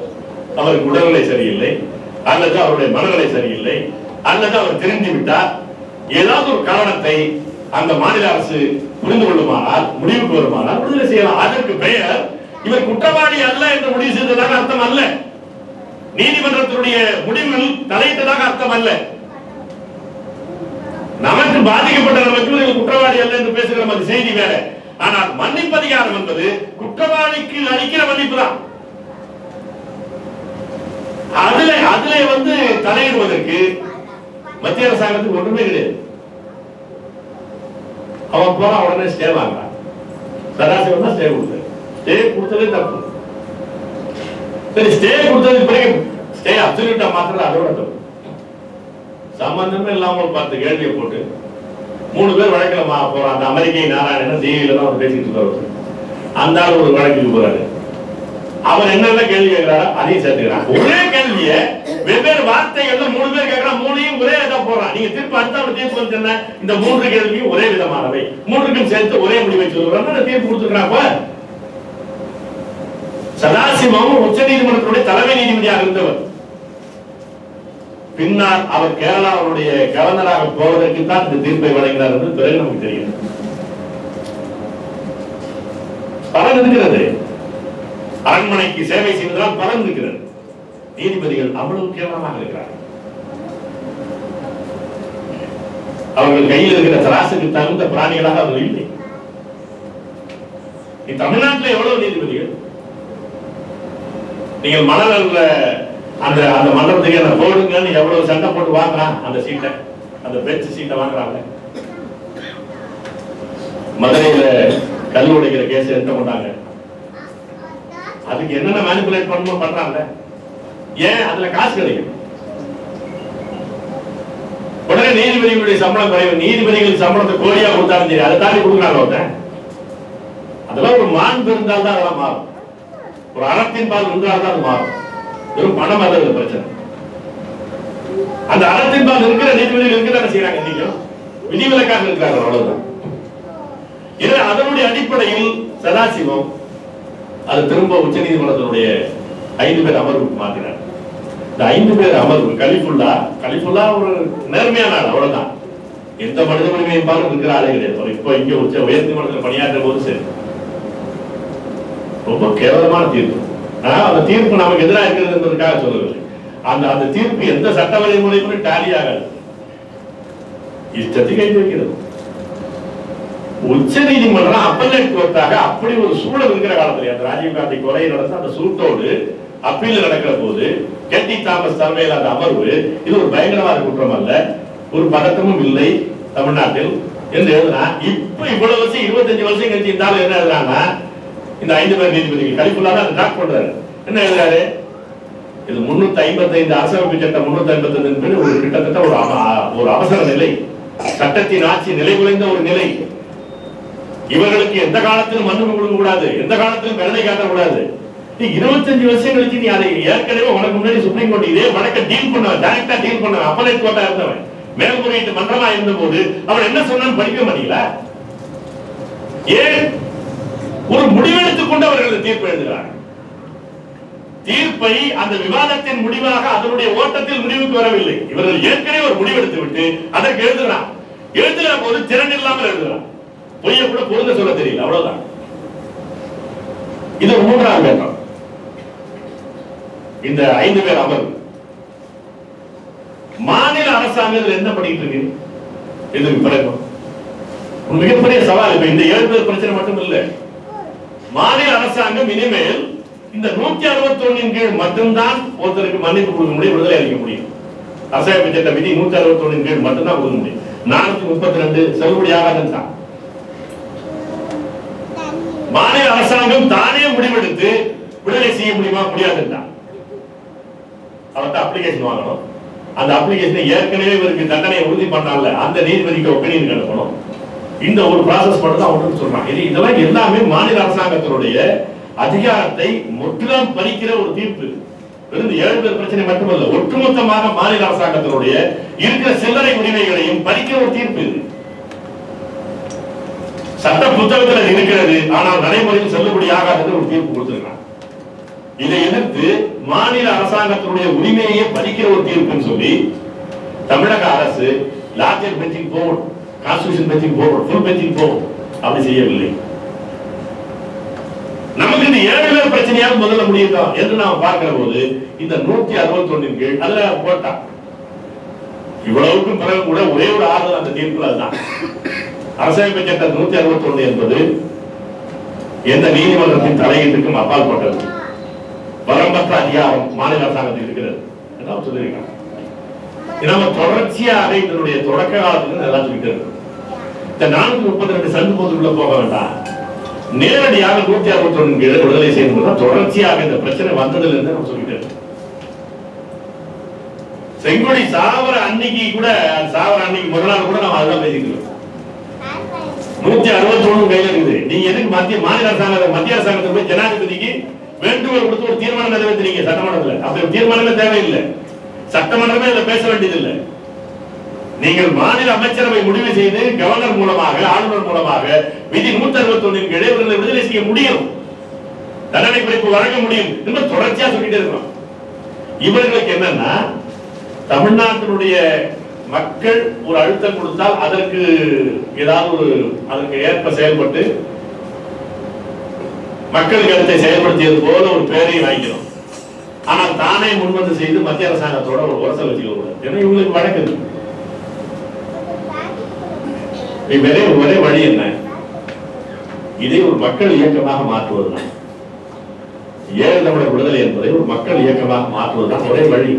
அவருக்கு உடல்நிலை சரியில்லை, அல்லது அவருடைய மனநிலை சரியில்லை, அல்லது அவர் தெரிந்து விட்டார், ஏதாவது ஒரு காரணத்தை அந்த மாநில அரசு புரிந்து கொள்ளுமானால், முடிவுக்கு வருமானால் விடுதலை செய்யலாம். அதற்கு பெயர் இவர் குற்றவாளி அல்ல என்று முடிவு செய்ததாக அர்த்தம் அல்ல. நீதிமன்றத்தினுடைய முடிவில் தலையிட்டதாக அர்த்தம் அல்ல. நமக்கு பாதிக்கப்பட்ட நமக்கு குற்றவாளி அல்ல என்று பேசுகிற மாதிரி செய்தி வேற. ஆனால் மன்னிப்பு அதிகாரம் என்பது குற்றவாளிக்கு அளிக்கிற மன்னிப்பு தான். அதுல வந்து தலையிடுவதற்கு மத்திய அரசாங்கத்துக்கு ஒன்றுமே கிடையாது. அவன் போனா உடனே ஸ்டே வாங்கலாம். சதாசிவம் தான் ஸ்டே கொடுத்தது. ஸ்டே கொடுத்ததே தப்பு. சரி, ஸ்டே கொடுத்தது பிறகு ஸ்டே அப்சல்யூட்டா மாத்திரம் அதோட தப்பு. சம்பந்தமே இல்லாம ஒரு 10 கேள்வியை போட்டு 3 பேர் வழக்கில் போறான். அந்த அமெரிக்கை நாராயணன் டிவியில தான் அவர் பேசிட்டு இருக்காரு. அந்த ஆள் ஒரு வழக்குக்கு போறாரு. அவர் என்னென்ன கேள்வி கேட்கிறாரோ அதையும் சேர்த்துக்கிறார். ஒரே கேள்விய வெவ்வேறு வார்த்தைகள்ல 3 பேர் கேட்கிறான், 3ஐயும் ஒரே இதா போடுறான். நீங்க தீர்ப்பு அடுத்த தீர்ப்பு வந்து என்ன, இந்த 3 கேள்வியும் ஒரே விதமானவை, 3க்கும் சேர்த்து ஒரே முடிவை சொல்றாங்க. தீர்ப்பு கொடுத்துக்கிறாங்க. சதாசிவம் உச்ச நீதிமன்றத்துடைய தலைமை நீதிபதியாக இருந்தவர். பின்னால் அவர் கேரளாவுடைய கவர்னராக போவதற்கு தான் இந்த தீர்ப்பை வழங்கினார் என்று பிறகு நமக்கு தெரியும். பலன் இருக்கிறது, அரண்மனைக்கு சேவை செய்வதால் பலன் இருக்கிறது. நீதிபதிகள் அவ்வளவு கேவலமாக இருக்கிறார்கள். அவர்கள் கையில் இருக்கிற தராசுக்கு தகுந்த பிராணிகளாக அவர்கள் இல்லை. தமிழ்நாட்டில் எவ்வளவு நீதிபதிகள், நீங்கள் மணல் அந்த அந்த மண்டலத்துக்கு என்ன போடுங்கன்னு எவ்வளவு சண்டை போட்டு வாங்குறான், அந்த சீட்டை, அந்த பெஞ்ச் சீட்டை வாங்குறாங்க. மதுரையில கல் உடைக்கிற கேஸ் எடுத்து கொண்டாங்க. அதுக்கு என்னென்ன மேனிபுலேட் பண்ணணும் பண்றாங்க. ஏன்? அதுல காசு கிடைக்கும். உடனே நீதிபதிகளுடைய சம்பளம் குறைவு, நீதிபதிகள் சம்பளத்தை கோடியா கொடுத்தாலும் சரி, அதை தாண்டி கொடுக்குறாங்க. அதெல்லாம் ஒரு மாண்பு இருந்தால் தான் அதெல்லாம் மாறும். ஒரு அறத்தின் பால் இருந்தால் தான் அது மாறும். வெறும் பணம் அல்ல பிரச்சனை. அந்த அறத்தின் பால் இருக்கிற நீதிபதிகள் இருக்கிறத செய்யறாங்க. நீங்க விதிவிலக்காக இருக்கிறாங்க, அவ்வளவுதான். எனவே அதனுடைய அடிப்படையில் சதாசிவம் அது திரும்ப உச்ச நீதிமன்றத்தினுடைய 5 பேர் அமர்வுக்கு மாற்றினார். இந்த 5 பேர் அமர்வு கலிஃபுல்லா ஒரு நேர்மையான ஆள், அவ்வளவுதான். எந்த மனித உரிமையை பாலும் இருக்கிற ஆளே கிடையாது. இப்போ இங்க உயர் நீதிமன்றத்தில் பணியாற்ற போது சரி, ரொம்ப கேவலமான தீர்ப்பு. அந்த தீர்ப்பு நமக்கு எதிராக இருக்கிறது என்பதற்காக சொல்லவில்லை. அந்த தீர்ப்பு எந்த சட்ட வழிமுறையும் டாலி ஆகாது, இஷ்டத்தை கைது வைக்கிறது. உச்ச நீதிமன்றம் அப்பலேட் கோர்ட்டாக அப்படி ஒரு சூழல் இருக்கிற காலத்துல, அந்த ராஜீவ்காந்தி கொலை நடந்த அந்த சூட்டோடு அப்பீல் நடக்கிற போது கெட்டி தாமஸ் தலைமையில் அந்த அமர்வு, இது ஒரு பயங்கரவாத குற்றம் அல்ல, ஒரு பதட்டமும் இல்லை தமிழ்நாட்டில் என்று எழுதுனா, இப்ப இவ்வளவு வருஷம் 25 வருஷம் கழிச்சு இருந்தாலும் என்ன எழுதுறாங்கன்னா, இந்த 5 பேர் நீதிபதிகள் கலிஃபுல்லா தான் டாக் பண்றாரு. என்ன எழுதுறாரு? இது 355 அரசமைப்பு சட்டம் 355 ஒரு கிட்டத்தட்ட ஒரு அவசர நிலை, சட்டத்தின் ஆட்சி நிலை குலைந்த ஒரு நிலை. இவர்களுக்கு எந்த காலத்திலும் மன்னிப்பு கொடுக்க கூடாது, எந்த காலத்திலும் கருணை காட்டக்கூடாது. 25 வருஷம் கழிச்சு நீ அதை ஏற்கனவே உனக்கு முன்னாடி சுப்ரீம் கோர்ட் இதே வழக்கை டீல் பண்ண, டைரக்டா டீல் பண்ண, அப்பலேட் கோர்ட்டா இருந்தவன், மேல்முறையீட்டு மன்றமா இருந்த போது அவன் என்ன சொன்னான்னு படிக்க மாட்டீங்களா? ஏன் ஒரு முடிவெடுத்துக் கொண்டு அவர்கள் தீர்ப்பு எழுதுகிறார்கள்? தீர்ப்பை அந்த விவாதத்தின் முடிவாக அதனுடைய ஓட்டத்தில் முடிவுக்கு வரவில்லை. இவர்கள் ஏற்கனவே ஒரு முடிவெடுத்து விட்டு அதற்கு எழுதுகிறான். எழுதுகிற போது திறன் இல்லாமல் எழுதுகிறான். பொய்ய கூட பொருந்த சொல்ல தெரியல, அவ்வளவுதான். இது 3ஆம் கட்டம். இந்த 5 பேர் அமர்வு மாநில அரசாங்கத்தில் என்ன பண்ணிட்டு இருக்கு? இதுக்கு பிறகு மிகப்பெரிய சவால். இப்ப இந்த 7 பேர் பிரச்சனை மட்டும் இல்ல, மாநில அரசாங்கம் இனிமேல் இந்த 161 கீழ் மட்டும்தான் ஒருத்தருக்கு மன்னிப்பு கொடுக்க முடியும், விடுதலை அளிக்க முடியும். அரசாங்க சட்ட விதி 161 கீழ் மட்டும்தான் கொடுக்க முடியும். 432 செல்லுபடியாக தான். மாநில அரசாங்கம் தானே முடிவெடுத்து விடுதலை செய்ய முடியுமா? முடியாதுதான். அவர்கிட்ட அப்ளிகேஷன் வாங்கணும். அந்த அப்ளிகேஷனை ஏற்கனவே இவருக்கு தண்டனை உறுதி பண்ணால அந்த நீதிபதிக்கு ஒப்பீனியன் அனுப்பணும். இந்த ஒரு ப்ராசஸ் மட்டும் தான் ஒன்று சொல்றாங்க. இதெல்லாம் எல்லாமே மாநில அரசாங்கத்தினுடைய அதிகாரத்தை முற்றிலும் பறிக்கிற ஒரு தீர்ப்பு. வெறும் 7 பேர் பிரச்சனை மட்டுமல்ல, ஒட்டுமொத்தமாக மாநில அரசாங்கத்தினுடைய இருக்கிற சில்லறை உரிமைகளையும் பறிக்கிற ஒரு தீர்ப்பு இது. சட்ட புத்தகத்தில் இருக்கிறது, ஆனால் நடைமுறையில் செல்லுபடியாகாத ஒரு தீர்ப்பு கொடுத்திருக்கிறார். இதை எதிர்த்து மாநில அரசாங்கத்தினுடைய உரிமையை பறிக்கிற ஒரு தீர்ப்புன்னு சொல்லி தமிழக அரசு larger benching board, constitution benching board, full benching board அப்படி செய்யவில்லை. நமக்கு இந்த 7 பேர் பிரச்சனையாக முதல்ல முடியும் என்று நாம் பார்க்கிற போது இந்த 161 கீழ் அதுல போட்டா இவ்வளவுக்கும் பிறகு கூட ஒரே ஒரு ஆறுதல் அந்த தீர்ப்புல அதுதான். அரசியலமைப்பு சட்டம் 161 என்பது எந்த நீதிமன்றத்தின் தலையீட்டுக்கும் அப்பால் பட்டது, வரம்பற்ற அதிகாரம் மாநில அரசாங்கத்தில் இருக்கிறது என்று சொல்லியிருக்காங்க. நம்ம தொடர்ச்சியாக இதனுடைய தொடக்க காலத்துல நல்லா சொல்லிட்டு இருக்கு. இந்த 432 சண்டு போதுக்குள்ள போக வேண்டாம், நேரடியாக 161 கீழ் விடுதலை செய்யணும். தொடர்ச்சியாக இந்த பிரச்சனை வந்ததுல இருந்து நம்ம சொல்லிட்டு இருக்கோம். செங்கோடி சாவர அன்னைக்கு கூட, சாவர அன்னைக்கு முதல் நாள் கூட நம்ம அதெல்லாம் பேசிக்கிறோம். 161 கையில இருக்குது. நீங்க எதுக்கு மாநில அரசாங்கம் மத்திய அரசாங்கத்தை போய் ஜனாதிபதிக்கு வேண்டுகோள் கொடுத்து ஒரு தீர்மானம் நிறைவேற்றுறீங்க சட்டமன்றத்தில். அப்படி தீர்மானமே தேவையில்லை, சட்டமன்றமே இதை பேச வேண்டியதில்லை. நீங்கள் மாநில அமைச்சரவை முடிவு செய்து கவர்னர் மூலமாக, ஆளுநர் மூலமாக விதி 161 கீழே இவர்களை விடுதலை செய்ய முடியும், தண்டனை குறைப்பு வழங்க முடியும் என்று தொடர்ச்சியா சொல்லிட்டு இருக்கிறோம். இவர்களுக்கு என்னன்னா, தமிழ்நாட்டினுடைய மக்கள் ஒரு அழுத்தம் கொடுத்தால் அதற்கு ஏதாவது அதற்கு ஏற்ப செயல்பட்டு மக்கள் கருத்தை செயல்படுத்தியது போல ஒரு பேரையும் வாங்கிக்கிறோம். ஆனால் தானே முன்வந்து செய்து மத்திய அரசாங்கத்தோட ஒரு உரசல் வச்சுக்கூடாது. ஏன்னா இவங்களுக்கு வழக்குது. ஒரே வழி என்ன? இதை ஒரு மக்கள் இயக்கமாக மாற்றுவதுதான். ஏழு தமிழர் விடுதலை என்பதை ஒரு மக்கள் இயக்கமாக மாற்றுவதுதான் ஒரே வழி.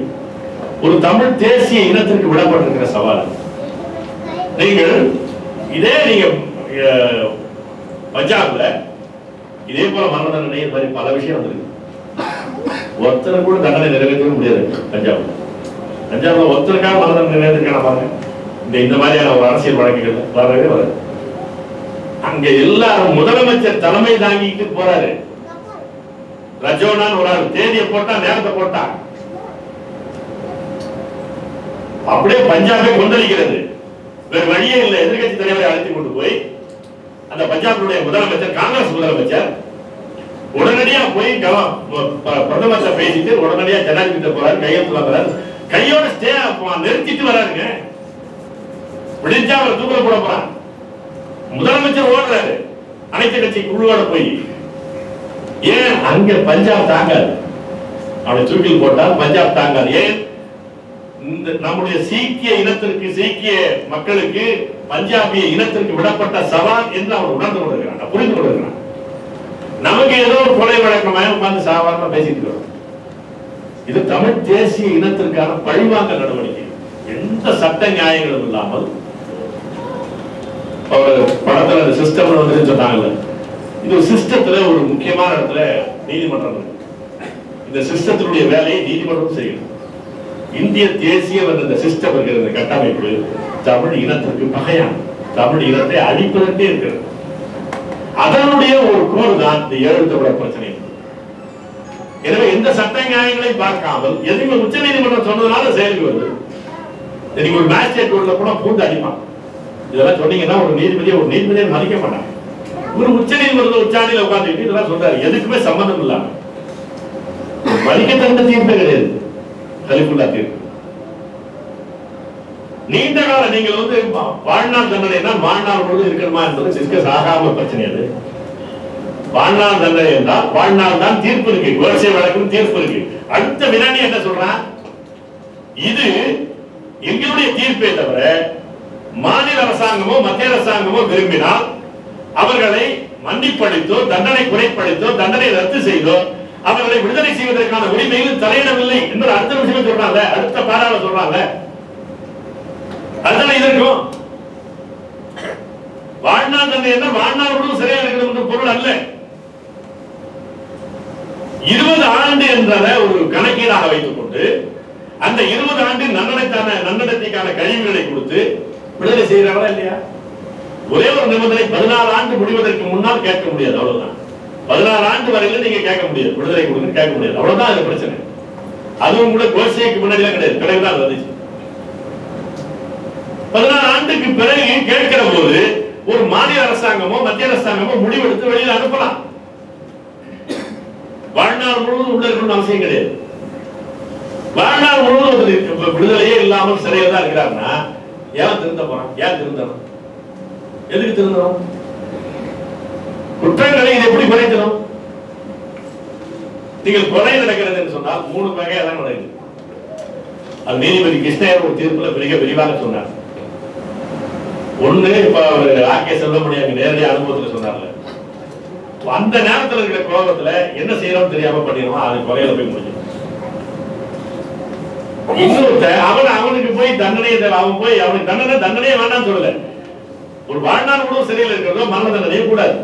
ஒரு தமிழ் தேசிய இனத்திற்கு விடப்பட்டிருக்கிற சவால். நீங்கள் இதே நீங்க பஞ்சாப்ல இதே போல மரண தண்டனை மாதிரி பல விஷயம் வந்திருக்கு. ஒருத்தரை கூட தண்டனை நிறைவேற்றவே முடியாது. பஞ்சாப்ல ஒருத்தருக்காக மரண தண்டனை நிறைவேற்றிருக்கான பாருங்க. இந்த மாதிரியான ஒரு அரசியல் வழக்குகள் வரவே வராது. அங்க எல்லாரும் முதலமைச்சர் தலைமை தாங்கிட்டு போறாரு. ரஜோனான் ஒரு ஆள் தேதியை போட்டா, நேரத்தை போட்டா, அப்படியே பஞ்சாபை கொந்தளிக்கிறது. வேறு வழியே இல்லை. எதிர்கட்சி தலைவரை அழைத்து கொண்டு போய் அந்த பஞ்சாபினுடைய முதலமைச்சர், காங்கிரஸ் முதலமைச்சர் உடனடியா போய் பிரதமர் பேசிட்டு உடனடியா ஜனாதிபதி போறாரு, கையெழுத்து வாங்குறாரு. கையோட ஸ்டே நிறுத்திட்டு வராருங்க. விடிஞ்சா அவர் தூக்கல போட போறான். முதலமைச்சர் ஓடுறாரு அனைத்து கட்சி குழுவோட போய். ஏன்? அங்க பஞ்சாப் தாங்காது. அவனை தூக்கில் போட்டால் பஞ்சாப் தாங்காது. ஏன்? நம்முடைய சீக்கிய இனத்திற்கு, சீக்கிய மக்களுக்கு, பஞ்சாபிய இனத்திற்கு விடப்பட்ட சவால் என்று அவர் உணர்ந்து கொண்டிருக்கிறான், புரிந்து கொண்டிருக்கிறான். நமக்கு ஏதோ ஒரு கொலை வழக்கமாக உட்கார்ந்து சாதாரணமா பேசிட்டு இருக்கோம். இது தமிழ் தேசிய இனத்திற்கான பழிவாங்க நடவடிக்கை. எந்த சட்ட நியாயங்களும் இல்லாமல் ஒரு படத்துல சிஸ்டம் வந்து சொன்னாங்கல்ல, இது சிஸ்டத்துல ஒரு முக்கியமான இடத்துல நீதிமன்றம் இருக்கு. இந்த சிஸ்டத்தினுடைய வேலையை நீதிமன்றம் செய்யணும். இந்திய தேசிய இந்த சிஸ்டம் இருக்கிற கட்டமைப்பு தமிழ் இனத்திற்கு பகையான, தமிழ் இனத்தை அழிப்பதற்கே இருக்கிறது. அதனுடைய ஒரு கோர் தான் இந்த ஏழு தமிழர் பிரச்சனை. எனவே எந்த சட்ட நியாயங்களை பார்க்காமல் எதுவுமே உச்ச நீதிமன்றம் சொன்னதுனால செயலுக்கு வருது. நீங்க ஒரு மேஜிஸ்ட்ரேட் கோர்ட்ல கூட பூந்து அடிப்பான். இதெல்லாம் சொன்னீங்கன்னா ஒரு நீதிபதியை மதிக்க மாட்டாங்க. ஒரு உச்ச நீதிமன்ற உச்சாணியில உட்கார்ந்துட்டு இதெல்லாம் சொல்றாரு. எதுக்குமே சம்பந்தம் இல்லாம மதிக்க தகுந்த தீர்ப்பே கிடையாது. கலிஃபுல்லா தீர்ப்பு நீண்ட கால நீங்கள் வந்து வாழ்நாள் தண்டனை வாழ்நாள் முழுவதும் இருக்கணுமா என்பது டிஸ்கஸ் ஆகாம பிரச்சனை. அது வாழ்நாள் தண்டனை என்றால் வாழ்நாள் தான் தீர்ப்பு இருக்கு. கோர்சே வழக்கு தீர்ப்பு இருக்கு. அடுத்த வினாடி என்ன சொல்றான்? இது எங்களுடைய தீர்ப்பே தவிர மாநில அரசாங்கமோ மத்திய அரசாங்கமோ விரும்பினால் அவர்களை மன்னிப்பளித்தோ, தண்டனை குறைப்பளித்தோ, தண்டனை ரத்து செய்தோ அவர்களை விடுதலை செய்வதற்கான உரிமையில் தலையிடவில்லை என்பது அடுத்த விஷயம் சொல்றாங்க. அடுத்த பாராள சொல்றாங்க. அதுதான் இதற்கும் வாழ்நாள் தண்டனை என்ன வாழ்நாள் முழுவதும் சிறையா இருக்கிறது பொருள் அல்ல. 20 ஆண்டு என்றதை ஒரு கணக்கீடாக வைத்துக் கொண்டு அந்த 20 ஆண்டு நன்னடத்தைக்கான கழிவுகளை கொடுத்து விடுதலை செய்கிறாரா இல்லையா? ஒரே ஒரு நிபந்தனை, 14 ஆண்டு முடிவதற்கு முன்னால் கேட்க முடியாது. அவ்வளவுதான். 14 ஆண்டு வரையில நீங்க கேட்க முடியாது, விடுதலை கொடுங்க கேட்க முடியாது. அவ்வளவுதான் அது பிரச்சனை. அதுவும் கூட கோர்சேக்கு முன்னாடி எல்லாம் கிடையாது, பிறகுதான் வந்துச்சு. 14 ஆண்டுக்கு பிறகு கேட்கிற போது ஒரு மாநில அரசாங்கமோ மத்திய அரசாங்கமோ முடிவெடுத்து வெளியில அனுப்பலாம். வாழ்நாள் முழுவதும் உள்ள இருக்கணும்னு அவசியம் கிடையாது. வாழ்நாள் முழுவதும் விடுதலையே இல்லாமல் சிறையில் தான் இருக்கிறாருன்னா ஏன் திருந்த போறான்? ஏன் திருந்தணும்? எதுக்கு திருந்தணும்? குற்றங்களை இது எப்படி குறைக்கணும்? நீங்கள் கொலை நடக்கிறது என்று சொன்னால் 3 வகையா தான் நடக்குது. அது நீதிபதி கிருஷ்ணயர் ஒரு தீர்ப்புல மிக விரிவாக சொன்னார். ஒண்ணு, இப்ப அவர் ஆர்கே செல்வமணி அங்க நேரடி அனுபவத்தில் சொன்னார்ல, அந்த நேரத்தில் இருக்கிற கோபத்துல என்ன செய்யறோம் தெரியாம பண்ணிடுவோம், அது கொலையில போய் முடியும். இன்னொருத்த அவனுக்கு போய் தண்டனை, அவன் போய் அவனுக்கு தண்டனையே வேண்டாம் சொல்லல. ஒரு வாழ்நாள் கூட சிறையில் இருக்கிறதோ மரண தண்டனையே கூடாது.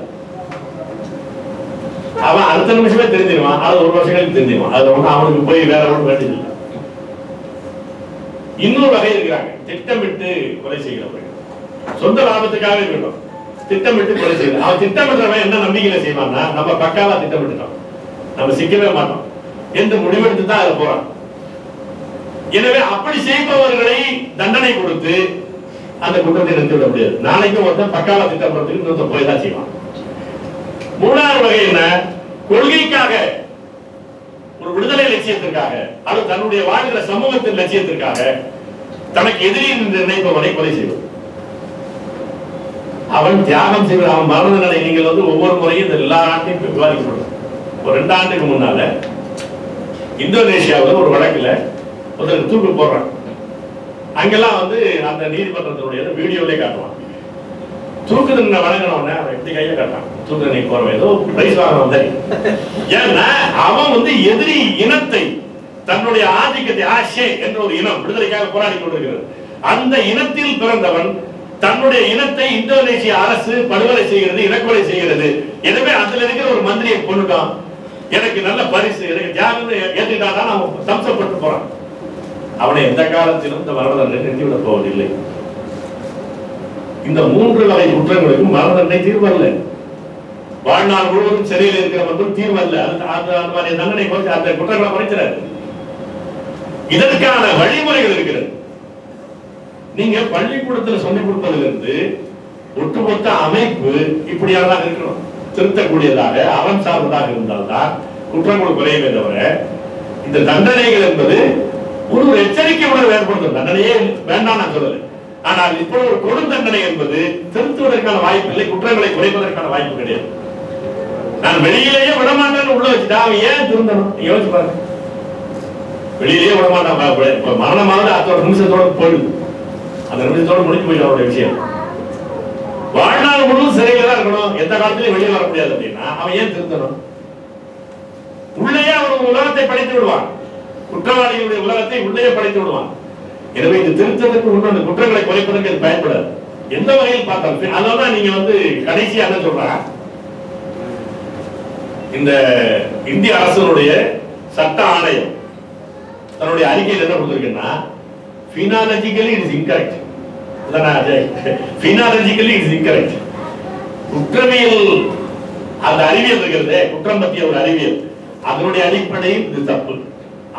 அவன் அடுத்த நிமிஷமே தெரிஞ்சிருவான், அது 1 வருஷங்களுக்கு தெரிஞ்சிருவான். அது ஒண்ணு அவனுக்கு போய் வேற ஒன்றும் வேண்டியது. இன்னொரு வகை இருக்கிறாங்க, திட்டமிட்டு கொலை செய்கிறவர்கள். சொந்த லாபத்துக்காக இருக்கட்டும், திட்டமிட்டு கொலை செய்யணும். அவன் திட்டமிட்டவன் என்ன நம்பிக்கையில செய்வான்னா, நம்ம பக்காவா திட்டமிட்டுட்டோம், நம்ம சிக்கவே மாட்டோம் என்று முடிவெடுத்து தான் அதுல போறான். எனவே அப்படி செய்பவர்களை தண்டனை கொடுத்து அந்த குற்றத்தை நிறுத்திவிட முடியாது. நாளைக்கு ஒருத்தன் பக்காவா திட்டப்படுறதுக்கு இன்னொருத்தர் போய் தான் செய்வான். மூணாவது வகை என்ன, கொள்கைக்காக ஒரு விடுதலை லட்சியத்திற்காக அது தன்னுடைய வாழ்கிற சமூகத்தின் லட்சியத்திற்காக தனக்கு எதிரி என்று நினைப்பவனை கொலை செய்வது. அவன் தியாகம் செய்வது, அவன் மரண தண்டனை. நீங்கள் ஒவ்வொரு முறையும் இந்த எல்லா ஆண்டையும் விவாதிக்கப்படும். ஒரு 2 ஆண்டுக்கு முன்னால இந்தோனேஷியாவில் ஒரு வழக்குல ஒருத்தர் தூக்கு போடுறான். அங்கெல்லாம் அந்த நீதிமன்றத்தினுடைய வீடியோவிலே காட்டுவான். தூக்கு தண்டனை வழங்கினவன எப்படி கையில காட்டான், தூக்கு தண்டனை போறவன் ஏதோ பிரைஸ் வாங்கினவன். ஏன்னா அவன் எதிரி இனத்தை, தன்னுடைய ஆதிக்கத்தை, ஆஷே என்ற ஒரு இனம் விடுதலைக்காக போராடி கொண்டிருக்கிறது, அந்த இனத்தில் பிறந்தவன் தன்னுடைய இனத்தை இந்தோனேசிய அரசு படுகொலை செய்கிறது, இனக்கொலை செய்கிறது. எனவே அதுல இருக்கிற ஒரு மந்திரியை கொண்டுட்டான், எனக்கு நல்ல பரிசு, எனக்கு தியாகம் ஏற்றுட்டான், அவன் சம்சப்பட்டு போறான். அவனை எந்த காலத்திலும் இந்த மரண தண்டனை நிறுத்திவிட போவதில்லை. இந்த 3 வகை குற்றங்களுக்கும் மரண தண்டனை தீர்வல்ல. வாழ்நாள் முழுவதும் சிறையில் இருக்கிறவர்கள் தீர்வல்ல. அந்த தண்டனை அந்த குற்றங்களை குறைக்கிறார். இதற்கான வழிமுறைகள் இருக்கிறது. நீங்க பள்ளிக்கூடத்தில் சொல்லிக் கொடுப்பதிலிருந்து ஒட்டுமொத்த அமைப்பு இப்படியானதாக இருக்கணும். திருத்தக்கூடியதாக, அறம் சார்ந்ததாக இருந்தால்தான் குற்றங்கள் குறையுமே தவிர, இந்த தண்டனைகள் என்பது ஒரு எச்சரிக்கை உணர்வு ஏற்படுத்தும். தண்டனையே வேண்டாம் நான் சொல்லல. ஆனால் இப்போ ஒரு கொடு தண்டனை என்பது திருத்துவதற்கான வாய்ப்பு இல்லை, குற்றங்களை குறைப்பதற்கான வாய்ப்பு கிடையாது. நான் வெளியிலேயே விடமாட்டேன்னு உள்ள வச்சுட்டா அவன் ஏன் திருந்தணும்? யோசிச்சு பாருங்க. வெளியிலேயே விடமாட்டான், மரணமாவது அடுத்த நிமிஷத்தோட போயிடுது, அந்த நிமிஷத்தோட முடிஞ்சு போயிடும் அவருடைய விஷயம். வாழ்நாள் முழுவதும் சிறையில தான் இருக்கணும், எந்த காலத்திலையும் வெளியே வர முடியாது அப்படின்னா அவன் ஏன் திருந்தணும்? உள்ளேயே அவன் உலகத்தை படைத்து விடுவான், குற்றவாளிகளுடைய உலகத்தை உள்ளே படைத்து விடுவான். எனவே இந்த திருத்தத்துக்கு முன்பு அந்த குற்றங்களை குறைப்பதற்கு அது பயன்படாது. எந்த வகையில் பார்த்தாலும் அதனால நீங்க கடைசியா என்ன சொல்றாங்க, இந்த இந்திய அரசுடைய சட்ட ஆணையம் தன்னுடைய அறிக்கையில் என்ன கொடுத்திருக்குன்னா, penologically it is incorrect. Penologically it is incorrect. குற்றவியல் அந்த அறிவியல் இருக்கிறது, குற்றம் பற்றிய ஒரு அறிவியல், அதனுடைய அடிப்படையில் இது தப்பு.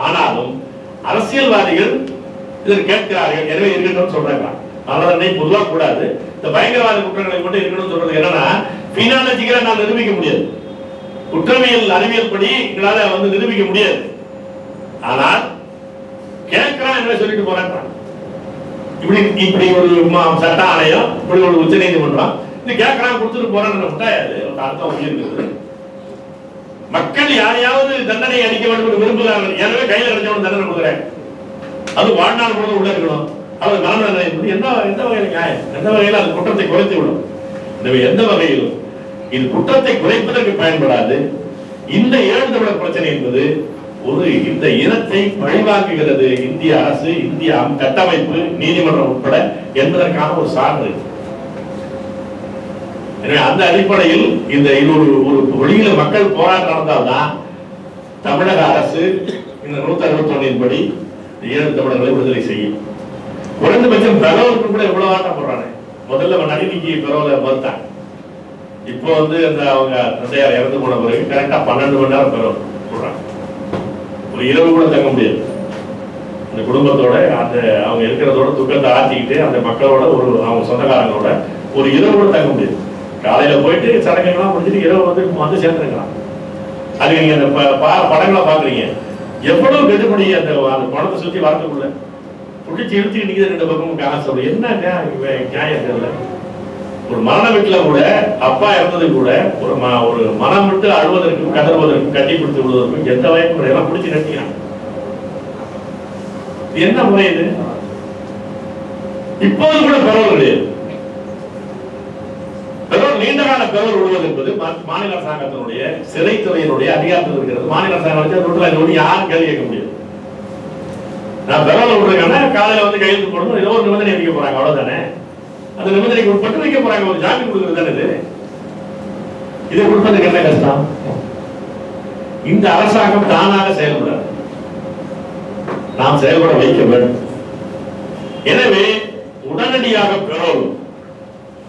ஆனாலும் அரசியல்வாதிகள் இதற்கு கேட்கிறார்கள், எனவே இருக்கணும்னு சொல்றாங்க. மரண பொதுவாக கூடாது, இந்த பயங்கரவாத குற்றங்களை மட்டும் இருக்கணும்னு சொல்றது என்னன்னா, பினாலஜிக்கலா நான் நிரூபிக்க முடியாது, குற்றவியல் அறிவியல் படி எங்களால நிரூபிக்க முடியாது. ஆனால் கேட்கிறான் என்ன சொல்லிட்டு போறாங்க. இப்படி ஒரு சட்ட ஆணையம், இப்படி ஒரு உச்ச நீதிமன்றம் இது கேட்கிறான் கொடுத்துட்டு போறான்னு முட்டாயாது அர்த்தம் இருக்குது. மக்கள் யாரையாவது தண்டனை அளிக்க வேண்டும் என்று விரும்புகிறார்கள், எனவே கையில் கிடைச்சவன் தண்டனை கொடுக்குறேன், அது வாழ்நாள் முழுவதும் உள்ள இருக்கணும். அவர் மரண தண்டனை என்பது எந்த வகையில் நியாயம், எந்த வகையில் அது குற்றத்தை குறைத்து விடும். எனவே எந்த வகையிலும் இது குற்றத்தை குறைப்பதற்கு பயன்படாது. இந்த ஏழு தமிழர் பிரச்சனை என்பது இந்த இனத்தை பழிவாக்குகிறது இந்திய அரசு, இந்திய கட்டமைப்பு, நீதிமன்றம் உட்பட என்பதற்கான ஒரு சான்று. எனவே அந்த அடிப்படையில் இந்த ஒரு வழியில மக்கள் போராட்டம் நடந்தால்தான் தமிழக அரசு இந்த 161 படி 7 தமிழர்களை விடுதலை செய்யும். குறைந்தபட்சம் பெறவருக்கு கூட எவ்வளவு ஆட்டம் போடுறாங்க. முதல்ல நடிகைக்கு பெறவல மறுத்தாங்க. இப்போ அந்த அவங்க தந்தையார் இறந்து போன பிறகு கரெக்டா 12 மணி நேரம் பெறவல் சொல்றாங்க. ஒரு இரவு கூட தங்க முடியாது. அந்த குடும்பத்தோட அவங்க இருக்கிறதோட துக்கத்தை ஆற்றிக்கிட்டு அந்த மக்களோட அவங்க சொந்தக்காரங்களோட ஒரு இரவு கூட தங்க முடியாது. காலையில போயிட்டு சடங்குகள்லாம் முடிஞ்சிட்டு இரவு வந்து சேர்ந்துருக்கலாம். அது நீங்க அந்த படங்களை பாக்குறீங்க, எவ்வளவு கெடுபடி அந்த படத்தை சுத்தி வரதுக்குள்ள பிடிச்சி இழுத்துக்கிட்டு நிக்கிது 2 பக்கமும் காசு. என்ன நியாயம் தெரியல. ஒரு மரண வீட்டுல கூட அப்பா இறந்தது கூட ஒரு மனம் விட்டு அழுவதற்கும் கதறுவதற்கும் கட்டி பிடித்து விடுவதற்கும் எந்த வாய்ப்பு எல்லாம் பிடிச்சி நட்டிக்கிறாங்க. என்ன முறை இது? இப்போது கூட பெறவல் கிடையாது. நீண்ட கால பெறவல் விடுவது என்பது மாநில அரசாங்கத்தினுடைய சிறைத்துறையினுடைய அதிகாரத்தில் இருக்கிறது. மாநில அரசாங்கம் யாரும் கேள்வி கேட்க முடியாது. நான் பெறவல் விடுறேன்னா காலையில கையெழுத்து போடணும், ஏதோ ஒரு நிபந்தனை வைக்க போறாங்க, அவ்வளவுதானே. அந்த நிபந்தனைக்கு உட்பட்டு வைக்க போறாங்க, ஒரு ஜாமீன் கொடுக்கிறது தானே இது. இதை கொடுப்பதுக்கு என்ன கஷ்டம்? இந்த அரசாங்கம் தானாக செயல்படாது, நாம் செயல்பட வைக்க வேண்டும். எனவே உடனடியாக பெறவல்,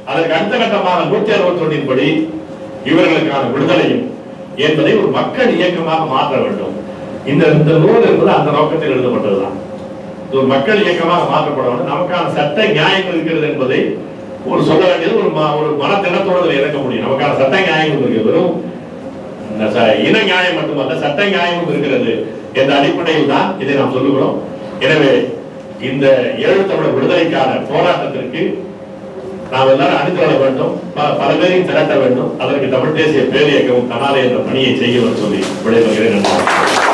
அதற்கு அடுத்த கட்டமாக 161 படி இவர்களுக்கான விடுதலையும் என்பதை ஒரு மக்கள் இயக்கமாக மாற்ற வேண்டும். இந்த நூல் என்பது அந்த நோக்கத்தில் எழுதப்பட்டதுதான். ஒரு மக்கள் இயக்கமாக மாற்றப்பட வேண்டும். நமக்கான சட்ட நியாயங்கள் இருக்கிறது என்பதை ஒரு சொல்ல வேண்டியது ஒரு மனத்தினத்தோடு இறக்க முடியும். நமக்கான சட்ட நியாயங்கள் இருக்கு, வெறும் இன நியாயம் மட்டுமல்ல, சட்ட நியாயமும் இருக்கிறது என்ற அடிப்படையில் தான் இதை நாம் சொல்லுகிறோம். எனவே இந்த ஈழத்தமிழர் விடுதலைக்கான போராட்டத்திற்கு நாம் எல்லாரும் அணிதிரள வேண்டும், பல பேரையும் திரட்ட வேண்டும். அதற்கு தமிழ் தேசிய பேரியக்கமும் தன்னாலே என்ற பணியை செய்ய சொல்லி விடைபெறுகிறேன்.